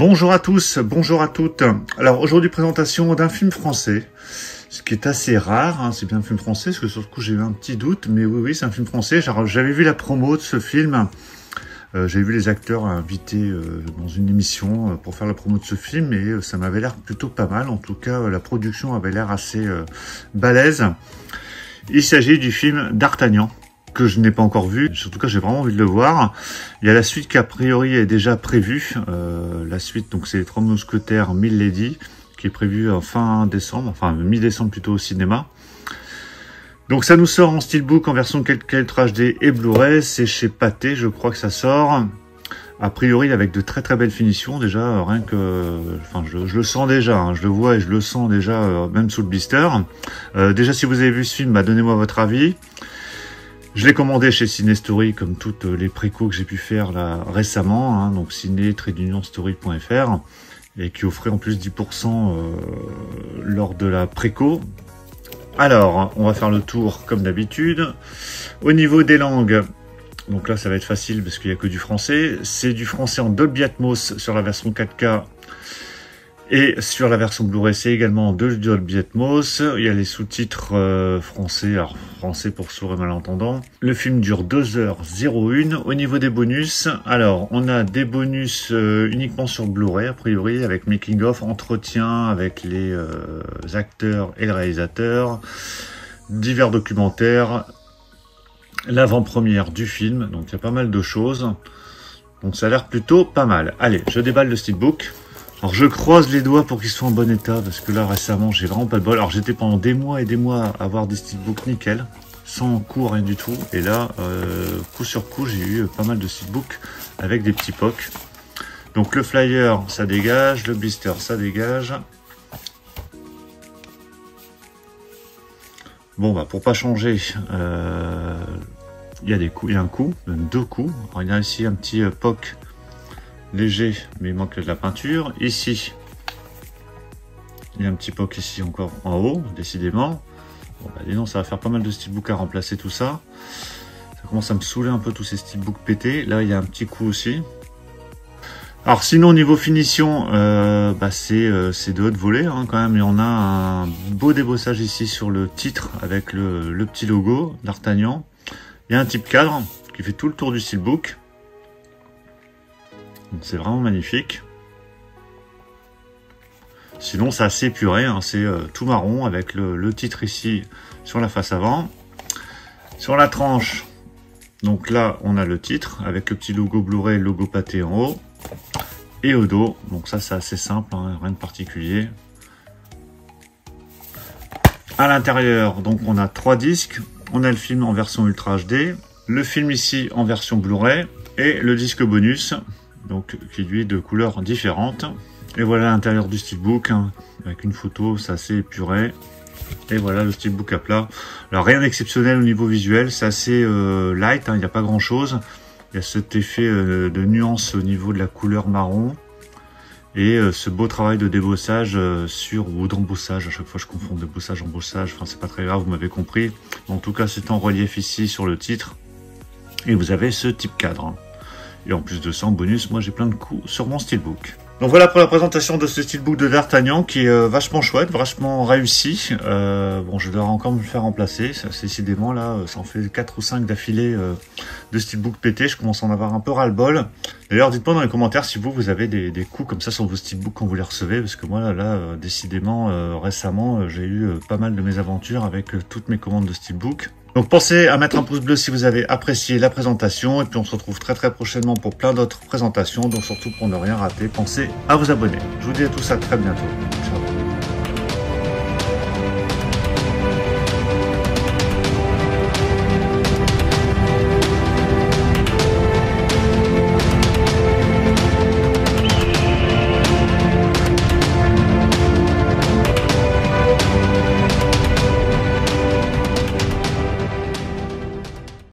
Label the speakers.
Speaker 1: Bonjour à tous, bonjour à toutes. Alors aujourd'hui présentation d'un film français, ce qui est assez rare, hein, c'est bien un film français, parce que sur le coup j'ai eu un petit doute, mais oui c'est un film français. J'avais vu la promo de ce film, j'avais vu les acteurs invités dans une émission pour faire la promo de ce film, et ça m'avait l'air plutôt pas mal, en tout cas la production avait l'air assez balèze. Il s'agit du film D'Artagnan, que je n'ai pas encore vu, surtout que j'ai vraiment envie de le voir. Il y a la suite qui a priori est déjà prévue, la suite donc c'est les Trois Mousquetaires Milady, qui est prévue fin décembre, enfin mi-décembre plutôt au cinéma. Donc ça nous sort en steelbook en version 4K HD et Blu-ray, c'est chez Pathé, je crois que ça sort. A priori avec de très très belles finitions déjà, rien que, enfin je le sens déjà, hein, je le vois et je le sens déjà même sous le blister. Déjà si vous avez vu ce film, bah, donnez-moi votre avis. Je l'ai commandé chez Cinestory comme toutes les précos que j'ai pu faire là récemment, hein, donc ciné-story.fr, et qui offrait en plus 10% lors de la préco. Alors, on va faire le tour comme d'habitude. Au niveau des langues, donc là ça va être facile parce qu'il n'y a que du français. C'est du français en Dolby Atmos sur la version 4K. Et sur la version Blu-ray, c'est également de Dolby Atmos. Il y a les sous-titres français, alors français pour sourds et malentendants. Le film dure 2h01. Au niveau des bonus, alors on a des bonus uniquement sur Blu-ray, a priori, avec making of, entretien avec les acteurs et le réalisateur, divers documentaires, l'avant-première du film. Donc il y a pas mal de choses. Donc ça a l'air plutôt pas mal. Allez, je déballe le steelbook. Alors je croise les doigts pour qu'ils soient en bon état, parce que là récemment j'ai vraiment pas de bol. Alors j'étais pendant des mois et des mois à avoir des steelbooks nickel, sans coup, rien du tout. Et là, coup sur coup, j'ai eu pas mal de steelbooks avec des petits pocs. Donc le flyer, ça dégage, le blister, ça dégage. Bon bah pour pas changer, il y a des coups, il y a un coup, même deux coups. Alors, il y a ici un petit poc léger, mais il manque de la peinture. Ici, il y a un petit poc ici encore en haut, décidément. Bon, bah, dis donc, ça va faire pas mal de steelbooks à remplacer tout ça. Ça commence à me saouler un peu tous ces steelbooks pétés. Là, il y a un petit coup aussi. Alors sinon, au niveau finition, bah, c'est de haute volée hein, quand même. Et on a un beau débossage ici sur le titre avec le petit logo d'Artagnan. Il y a un type cadre qui fait tout le tour du steelbook. C'est vraiment magnifique. Sinon c'est assez épuré, hein, c'est tout marron avec le titre ici sur la face avant. Sur la tranche, donc là on a le titre avec le petit logo Blu-ray, le logo Pathé en haut. Et au dos, donc ça c'est assez simple, hein, rien de particulier. À l'intérieur, donc on a 3 disques. On a le film en version Ultra HD, le film ici en version Blu-ray et le disque bonus. Donc qui lui est de couleurs différentes. Et voilà l'intérieur du steelbook hein, avec une photo, c'est assez épuré. Et voilà le steelbook à plat. Alors rien d'exceptionnel au niveau visuel, c'est assez light, hein, il n'y a pas grand chose. Il y a cet effet de nuance au niveau de la couleur marron. Et ce beau travail de débossage ou d'embossage, à chaque fois je confonds débossage, embossage, enfin c'est pas très grave, vous m'avez compris. En tout cas c'est en relief ici sur le titre. Et vous avez ce type cadre. Hein. Et en plus de ça, en bonus, moi j'ai plein de coups sur mon steelbook. Donc voilà pour la présentation de ce steelbook de D'Artagnan qui est vachement chouette, vachement réussi. Bon, je dois encore me le faire remplacer. Décidément là, ça en fait 4 ou 5 d'affilée de steelbook pété. Je commence à en avoir un peu ras-le-bol. D'ailleurs, dites-moi dans les commentaires si vous avez des coups comme ça sur vos steelbooks quand vous les recevez. Parce que moi là décidément, récemment, j'ai eu pas mal de mésaventures avec toutes mes commandes de steelbook. Donc pensez à mettre un pouce bleu si vous avez apprécié la présentation, et puis on se retrouve très prochainement pour plein d'autres présentations, donc surtout pour ne rien rater, pensez à vous abonner. Je vous dis à tous à très bientôt.